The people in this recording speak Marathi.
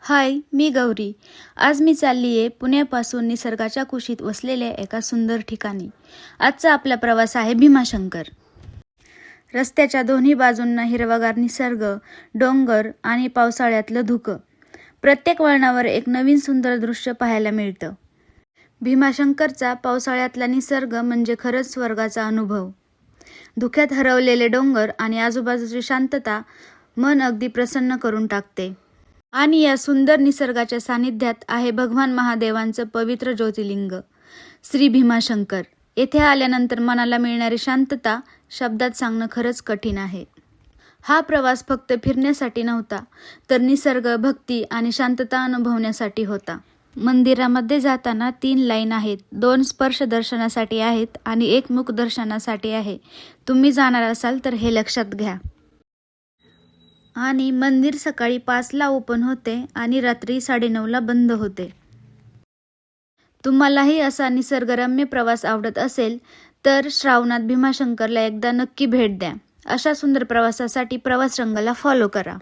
हाय, मी गौरी. आज मी चालली आहे पुण्यापासून निसर्गाच्या कुशीत वसलेल्या एका सुंदर ठिकाणी. आजचा आपला प्रवास आहे भीमाशंकर. रस्त्याच्या दोन्ही बाजूंना हिरवागार निसर्ग, डोंगर आणि पावसाळ्यातलं धुकं. प्रत्येक वळणावर एक नवीन सुंदर दृश्य पाहायला मिळतं. भीमाशंकरचा पावसाळ्यातला निसर्ग म्हणजे खरंच स्वर्गाचा अनुभव. धुक्यात हरवलेले डोंगर आणि आजूबाजूची शांतता मन अगदी प्रसन्न करून टाकते. आणि या सुंदर निसर्गाच्या सानिध्यात आहे भगवान महादेवांचं पवित्र ज्योतिर्लिंग श्री भीमाशंकर. येथे आल्यानंतर मनाला मिळणारी शांतता शब्दात सांगणं खरंच कठीण आहे. हा प्रवास फक्त फिरण्यासाठी नव्हता, तर निसर्ग, भक्ती आणि शांतता अनुभवण्यासाठी होता. मंदिरामध्ये जाताना 3 लाईन आहेत. 2 स्पर्श दर्शनासाठी आहेत आणि 1 मुख दर्शनासाठी आहे. तुम्ही जाणार असाल तर हे लक्षात घ्या. आणि मंदिर सकाळी 5ला ओपन होते आणि रात्री 9:30ला बंद होते. तुम्हालाही असा निसर्गरम्य प्रवास आवडत असेल तर श्रावणात भीमाशंकरला एकदा नक्की भेट द्या. अशा सुंदर प्रवासासाठी प्रवास रंगला फॉलो करा.